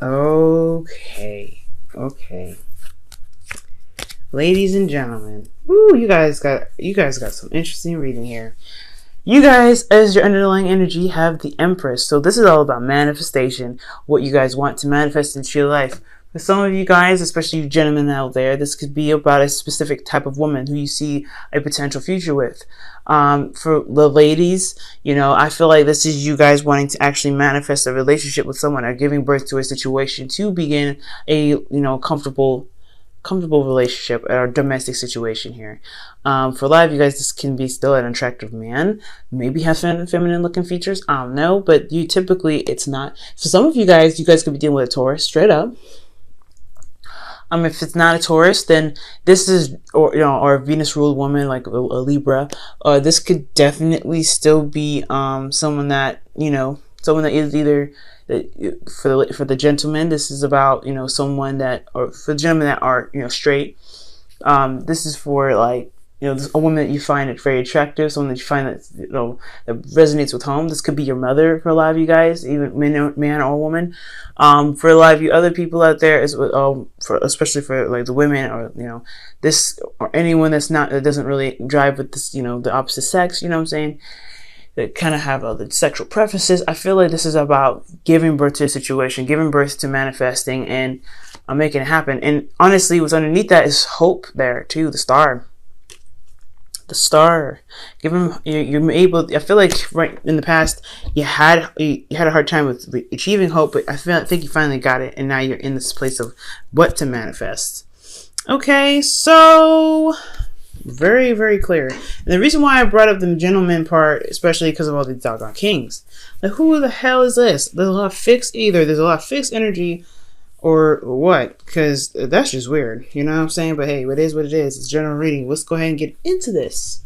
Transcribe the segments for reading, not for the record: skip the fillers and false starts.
Okay. Okay. Ladies and gentlemen. Woo, you guys got some interesting reading here. You guys, as your underlying energy, have the Empress. So this is all about manifestation, what you guys want to manifest into your life. For some of you guys, especially you gentlemen out there, this could be about a specific type of woman who you see a potential future with. For the ladies, I feel like this is you guys wanting to actually manifest a relationship with someone or giving birth to a situation to begin a, comfortable relationship or domestic situation here. For a lot of you guys, this can be still an attractive man, maybe have feminine looking features. I don't know, but it's not. For some of you guys could be dealing with a Taurus straight up. If it's not a Taurus, then this is, or a Venus ruled woman like a Libra. This could definitely still be someone that is either for the gentlemen. This is about someone that, or for the gentlemen that are straight. This is for like a woman that you find it very attractive, someone that you find that that resonates with home. This could be your mother for a lot of you guys, even man or woman. For a lot of you other people out there, especially for like the women, or this, or anyone that doesn't really drive with this, the opposite sex. You know what I'm saying? That kind of have other sexual preferences. I feel like this is about giving birth to a situation, giving birth to manifesting, and making it happen. And honestly, what's underneath that is hope there too. The star. Give him. You're able. I feel like right in the past you had a hard time with achieving hope, but I think you finally got it, and now you're in this place of what to manifest. Okay, so very, very clear. And the reason why I brought up the gentleman part, especially because of all these doggone kings. Like, who the hell is this? There's a lot of fixed energy, or what? Because that's just weird. You know what I'm saying? But hey, it is what it is. It's general reading. Let's go ahead and get into this.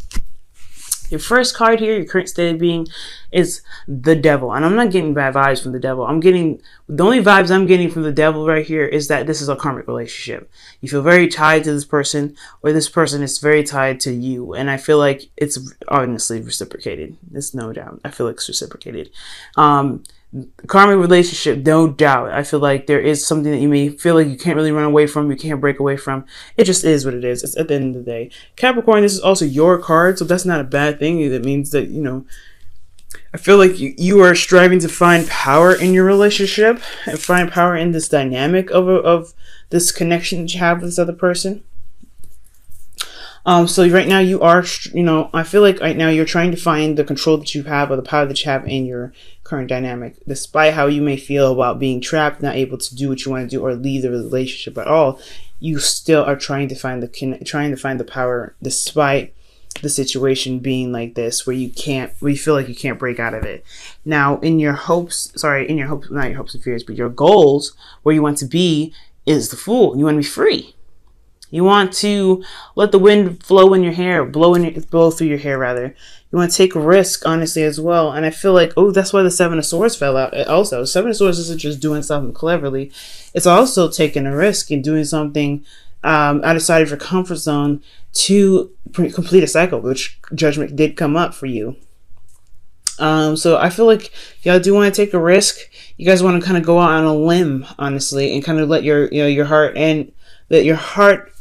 Your first card here, your current state of being, is the devil. And I'm not getting bad vibes from the devil. The only vibes I'm getting from the devil right here is that this is a karmic relationship. You feel very tied to this person, or this person is very tied to you. And I feel like it's honestly reciprocated. There's no doubt. I feel like it's reciprocated. Karmic relationship, no doubt. I feel like there is something that you may feel like you can't really run away from, you can't break away from. It just is what it is. It's at the end of the day. Capricorn, this is also your card, so that's not a bad thing. That means that, I feel like you are striving to find power in your relationship and find power in this dynamic of this connection that you have with this other person. So right now you are, I feel like right now you're trying to find the control that you have, or the power that you have in your current dynamic, despite how you may feel about being trapped, not able to do what you want to do, or leave the relationship at all. You still are trying to find the power, despite the situation being like this, where you feel like you can't break out of it. Now, not your hopes and fears, but your goals, where you want to be, is the Fool. You want to be free. You want to let the wind flow in your hair, blow through your hair rather. You want to take a risk, honestly, as well. And I feel like, that's why the Seven of Swords fell out. Also, Seven of Swords isn't just doing something cleverly. It's also taking a risk and doing something outside of your comfort zone to complete a cycle, which Judgment did come up for you. So I feel like y'all do want to take a risk. You guys want to kind of go out on a limb, honestly, and kind of let your heart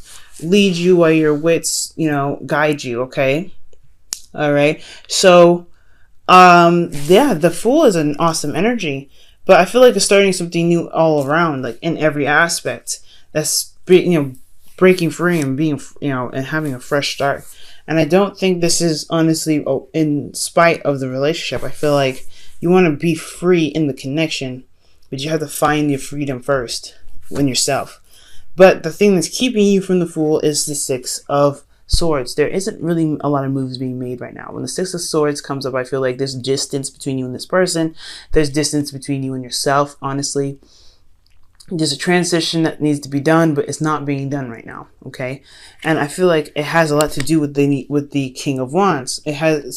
lead you while your wits, guide you. Okay. All right. So, the Fool is an awesome energy, but I feel like it's starting something new all around, like in every aspect. That's, breaking free and being, and having a fresh start. And I don't think this is honestly in spite of the relationship. I feel like you want to be free in the connection, but you have to find your freedom first in yourself. But the thing that's keeping you from the Fool is the Six of Swords. There isn't really a lot of moves being made right now. When the Six of Swords comes up, I feel like there's distance between you and this person. There's distance between you and yourself, honestly. There's a transition that needs to be done, but it's not being done right now, okay? And I feel like it has a lot to do with the King of Wands.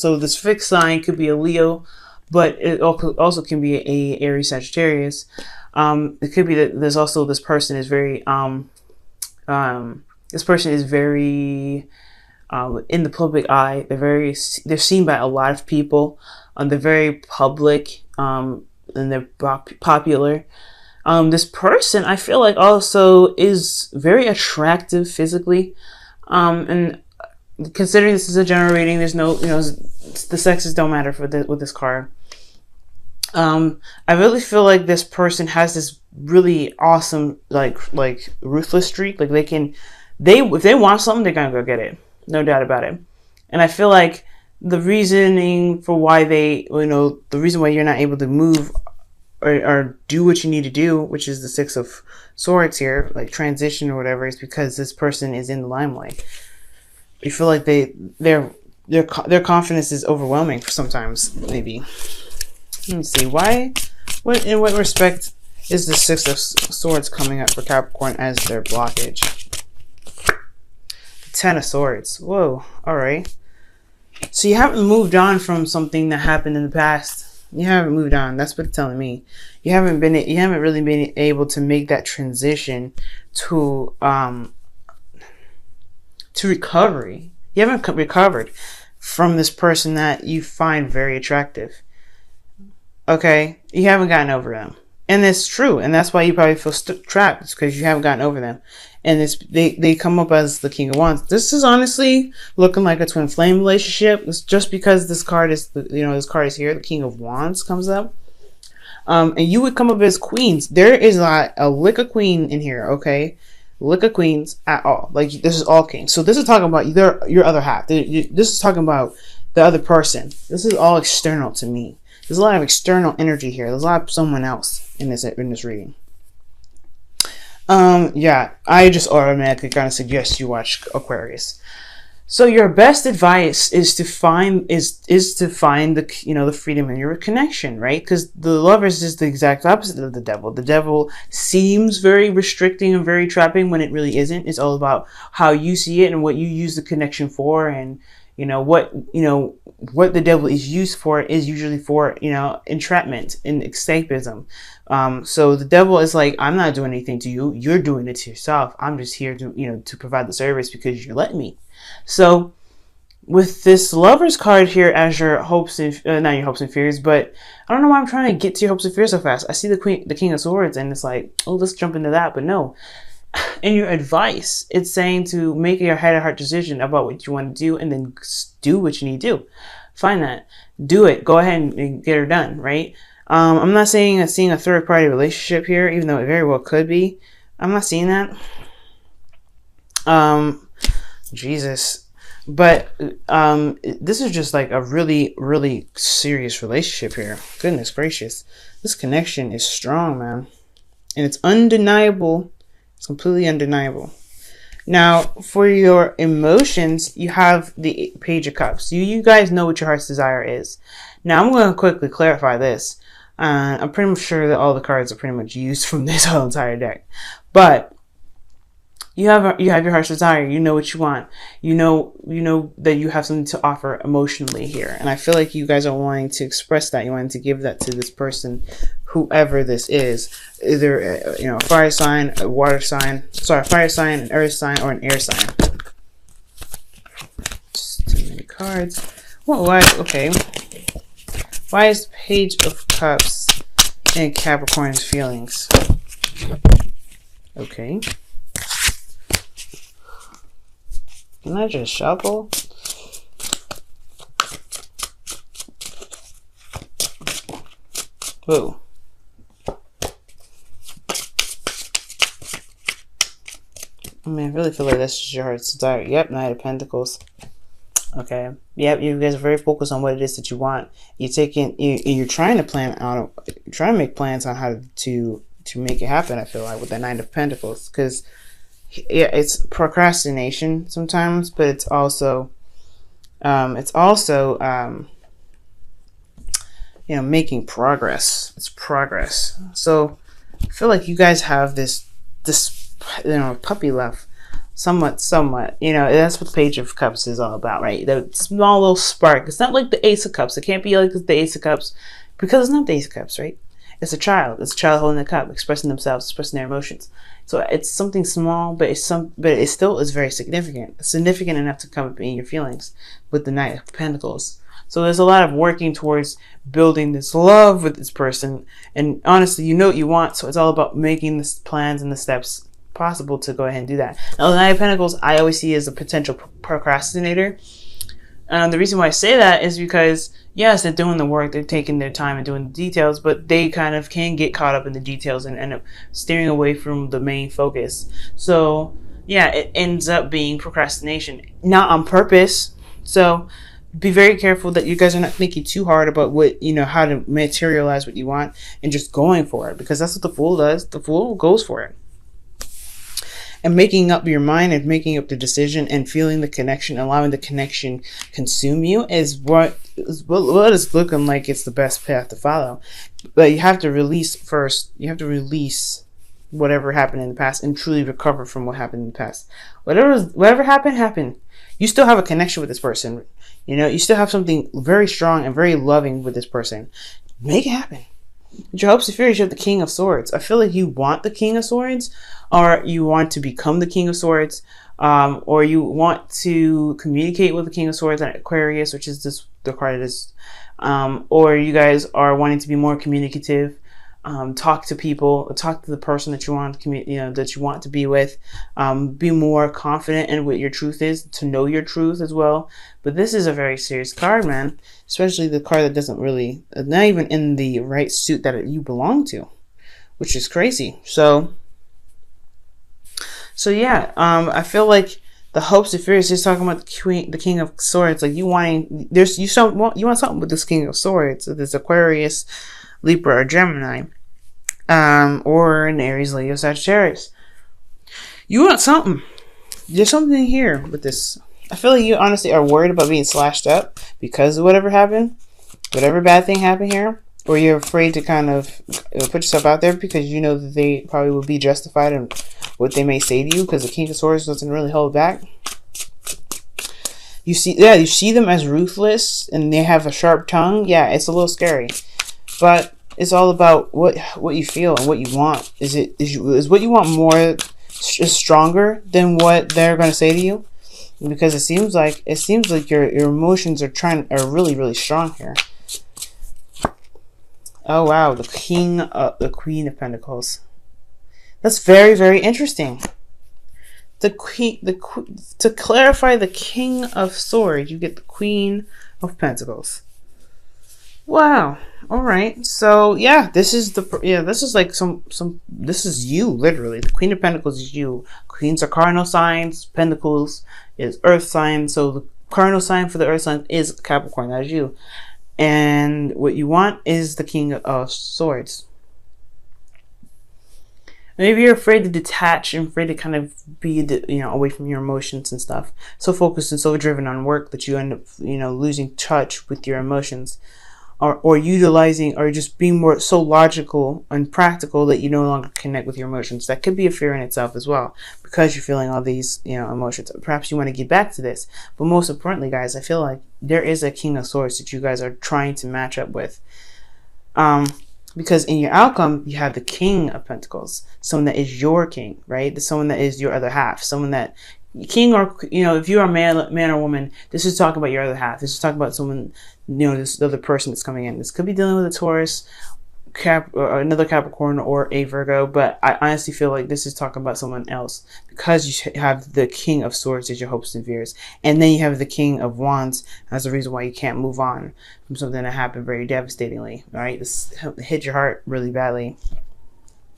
So this fixed sign could be a Leo, but it also can be a Aries Sagittarius. It could be that there's also this person is very in the public eye. They're seen by a lot of people. They're very public, and they're popular. This person, I feel like, also is very attractive physically. And considering this is a general reading, there's no, the sexes don't matter with this card. I really feel like this person has this really awesome, like ruthless streak. Like if they want something, they're gonna go get it. No doubt about it. And I feel like the reasoning for why the reason why you're not able to move or do what you need to do, which is the Six of Swords here, like transition or whatever, is because this person is in the limelight. You feel like their confidence is overwhelming sometimes, maybe. Let me see. In what respect is the Six of Swords coming up for Capricorn as their blockage? Ten of Swords. Whoa. All right. So you haven't moved on from something that happened in the past. You haven't moved on. That's what it's telling me. You haven't really been able to make that transition to recovery. You haven't recovered from this person that you find very attractive. Okay, you haven't gotten over them, and it's true, and that's why you probably feel trapped. It's because you haven't gotten over them, and they come up as the King of Wands. This is honestly looking like a twin flame relationship. It's just because this card is this card is here. The King of Wands comes up, and you would come up as queens. There is a lick of queen in here. Okay, lick of queens at all. Like this is all kings. So this is talking about your other half. This is talking about the other person. This is all external to me. There's a lot of external energy here. There's a lot of someone else in this reading. Yeah, I just automatically kind of suggest you watch Aquarius. So your best advice is to find the freedom in your connection, right? Because the Lovers is the exact opposite of the Devil. The Devil seems very restricting and very trapping when it really isn't. It's all about how you see it and what you use the connection for, and what the Devil is used for is usually for entrapment and escapism. So the Devil is like, I'm not doing anything to you. You're doing it to yourself. I'm just here to provide the service because you're letting me. So with this Lovers card here as your hopes and not your hopes and fears, but I don't know why I'm trying to get to your hopes and fears so fast. I see the King of Swords and it's like, oh, let's jump into that, but no. In your advice, it's saying to make your head-to-heart decision about what you want to do and then do what you need to do. Find that. Do it. Go ahead and get her done, right? I'm not seeing a third-party relationship here, even though it very well could be. I'm not seeing that. Jesus. But this is just like a really, really serious relationship here. Goodness gracious. This connection is strong, man. And it's undeniable. It's completely undeniable. Now, for your emotions, you have the Page of Cups. You guys know what your heart's desire is. Now, I'm going to quickly clarify this. I'm pretty much sure that all the cards are pretty much used from this whole entire deck. But you have your heart's desire. You know what you want. You know that you have something to offer emotionally here. And I feel like you guys are wanting to express that. You wanting to give that to this person, whoever this is. Either a fire sign, a water sign, fire sign, an earth sign, or an air sign. Just too many cards. Well, why? Okay. Why is Page of Cups in Capricorn's feelings? Okay. Can I just shuffle? Whoa. I mean, I really feel like that's just your heart's desire. Yep, Knight of Pentacles. Okay. Yep, you guys are very focused on what it is that you want. You're trying to plan out, trying to make plans on how to make it happen. I feel like with the Knight of Pentacles, because yeah, it's procrastination sometimes, but it's also making progress. It's progress. So I feel like you guys have this puppy love, somewhat. That's what the Page of Cups is all about, right? The small little spark. It's not like the Ace of Cups. It can't be like the Ace of Cups because it's not the Ace of Cups, right? It's a child. It's a child holding a cup, expressing themselves, expressing their emotions. So it's something small, but it still is very significant. It's significant enough to come up in your feelings with the Knight of Pentacles. So there's a lot of working towards building this love with this person. And honestly, you know what you want. So it's all about making the plans and the steps possible to go ahead and do that. Now, the Knight of Pentacles, I always see as a potential procrastinator. The reason why I say that is because, yes, they're doing the work, they're taking their time and doing the details, but they kind of can get caught up in the details and end up steering away from the main focus. So, yeah, it ends up being procrastination, not on purpose. So, be very careful that you guys are not thinking too hard about what, you know, how to materialize what you want and just going for it, because that's what the Fool does. The Fool goes for it. And making up your mind and making up the decision and feeling the connection, allowing the connection consume you is what is looking like it's the best path to follow. But you have to release first. You have to release whatever happened in the past and truly recover from what happened in the past. Whatever happened. You still have a connection with this person. You know, you still have something very strong and very loving with this person. Make it happen. With your hopes and fears, you have the King of Swords. I feel like you want the King of Swords, or you want to become the King of Swords, or you want to communicate with the King of Swords at Aquarius, which is the card is, or you guys are wanting to be more communicative, talk to people, talk to the person that you want to that you want to be with, be more confident in what your truth is, to know your truth as well. But this is a very serious card, man, especially the card that doesn't really, not even in the right suit that you belong to, which is crazy. So yeah, I feel like the hopes and fears is talking about the King of Swords. Like you want something with this King of Swords, this Aquarius, Libra, or Gemini, or an Aries, Leo, Sagittarius. You want something. There's something here with this. I feel like you honestly are worried about being slashed up because of whatever happened, whatever bad thing happened here, or you're afraid to kind of put yourself out there because you know that they probably will be justified in what they may say to you, because the King of Swords doesn't really hold back. You see them as ruthless and they have a sharp tongue. Yeah, it's a little scary, but it's all about what you feel and what you want. Is what you want more stronger than what they're going to say to you? Because it seems like your emotions are really, really strong here. Oh wow, the Queen of Pentacles. That's very, very interesting. To clarify the King of Swords, you get the Queen of Pentacles. Wow. All right. So yeah, this is like this is you, literally. The Queen of Pentacles is you. Queens are cardinal signs. Pentacles is earth sign. So the cardinal sign for the earth sign is Capricorn. That is you. And what you want is the King of Swords. Maybe you're afraid to detach and afraid to kind of be, away from your emotions and stuff. So focused and so driven on work that you end up, losing touch with your emotions, or utilizing, or just being more so logical and practical that you no longer connect with your emotions. That could be a fear in itself as well, because you're feeling all these, emotions. Perhaps you want to get back to this, but most importantly, guys, I feel like there is a King of Swords that you guys are trying to match up with. Because in your outcome, you have the King of Pentacles, someone that is your king, right? Someone that is your other half, someone that king, or if you are man or woman, this is talking about your other half. This is talking about someone, this other person that's coming in. This could be dealing with a Taurus, or another Capricorn, or a Virgo, but I honestly feel like this is talking about someone else, because you have the King of Swords as your hopes and fears, and then you have the King of Wands as the reason why you can't move on from something that happened very devastatingly, right? This hit your heart really badly,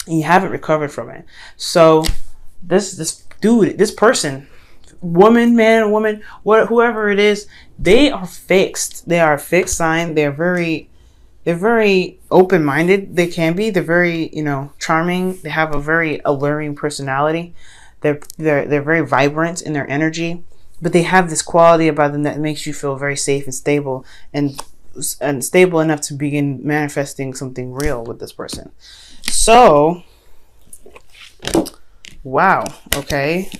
and you haven't recovered from it. So this person, woman, man, woman, whoever it is, they are fixed. They are a fixed sign. They're very open-minded. They can be. They're very, charming. They have a very alluring personality. They're very vibrant in their energy, but they have this quality about them that makes you feel very safe and stable, and stable enough to begin manifesting something real with this person. So, wow. Okay.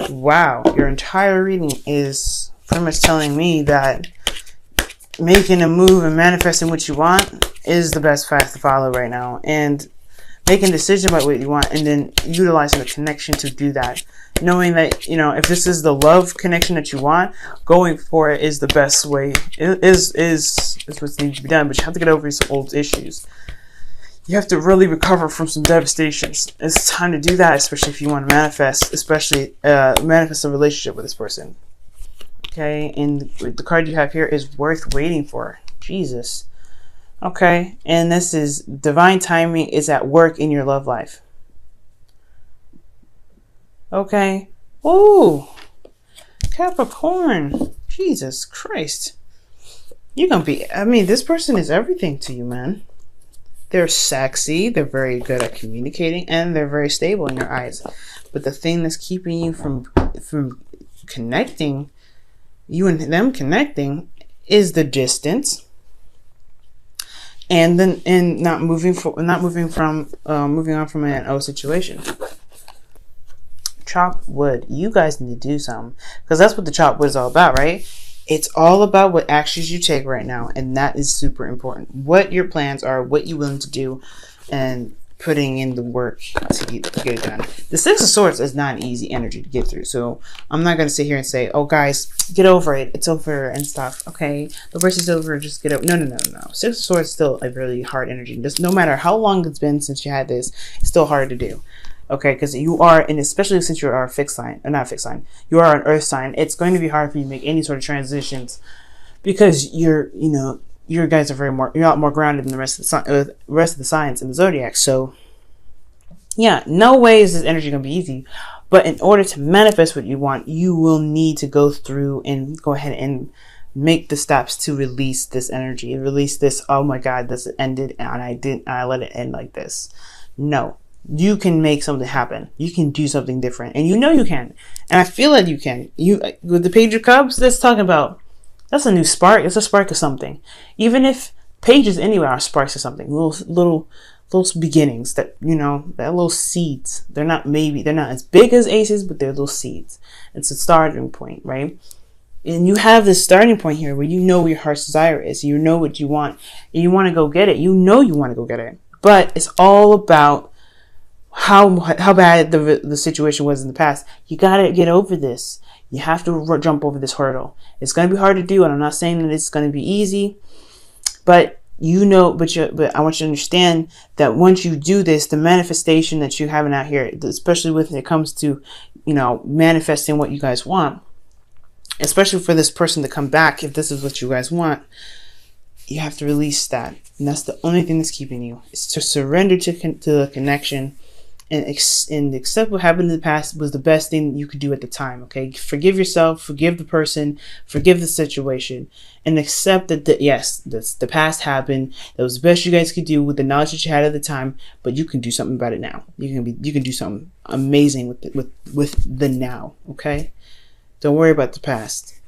Wow. Your entire reading is pretty much telling me that making a move and manifesting what you want is the best path to follow right now. And making a decision about what you want, and then utilizing the connection to do that. Knowing that, you know, if this is the love connection that you want, going for it is the best way. It is what needs to be done. But you have to get over some old issues. You have to really recover from some devastations. It's time to do that, especially if you want to manifest, especially manifest a relationship with this person. Okay, and the card you have here is worth waiting for. Jesus. Okay, and this is divine timing is at work in your love life. Okay. Ooh, Capricorn. Jesus Christ. You're gonna be, I mean, this person is everything to you, man. They're sexy, they're very good at communicating, and they're very stable in your eyes. But the thing that's keeping you from connecting, you and them connecting, is the distance, and not moving on from an old situation. Chop wood. You guys need to do something, because that's what the chop wood is all about, right? It's all about what actions you take right now, and that is super important. What your plans are, what you're willing to do, and putting in the work to get it done. The Six of Swords is not an easy energy to get through, so I'm not going to sit here and say, oh guys, get over it, it's over and stuff. Okay, the verse is over, just get over. No. Six of Swords is still a really hard energy. Just no matter how long it's been since you had this, it's still hard to do. Okay, because you are, and especially since you are a fixed sign, or not fixed sign, you are an earth sign, it's going to be hard for you to make any sort of transitions, because you guys are you're a lot more grounded than the rest of the signs in the zodiac. So yeah, no way is this energy going to be easy, but in order to manifest what you want, you will need to go through and go ahead and make the steps to release this energy, release this, oh my God, this ended and I let it end like this. No. You can make something happen. You can do something different, and you know you can. And I feel like you can. You with the Page of Cups, that's talking about, that's a new spark. It's a spark of something. Even if pages anywhere are sparks of something, little beginnings that, you know, that little seeds. They're not as big as aces, but they're little seeds. It's a starting point, right? And you have this starting point here where you know what your heart's desire is. You know what you want, and you want to go get it. You know you want to go get it, but it's all about how bad the situation was in the past. You gotta get over this. You have to jump over this hurdle. It's gonna be hard to do, and I'm not saying that it's gonna be easy, but you know, but I want you to understand that once you do this, the manifestation that you're having out here, especially when it comes to, you know, manifesting what you guys want, especially for this person to come back, if this is what you guys want, you have to release that, and that's the only thing that's keeping you. It's to surrender to the connection. And accept what happened in the past was the best thing you could do at the time, okay? Forgive yourself, forgive the person, forgive the situation, and accept that, yes, the past happened. That was the best you guys could do with the knowledge that you had at the time, but you can do something about it now. You can do something amazing with the now, okay? Don't worry about the past.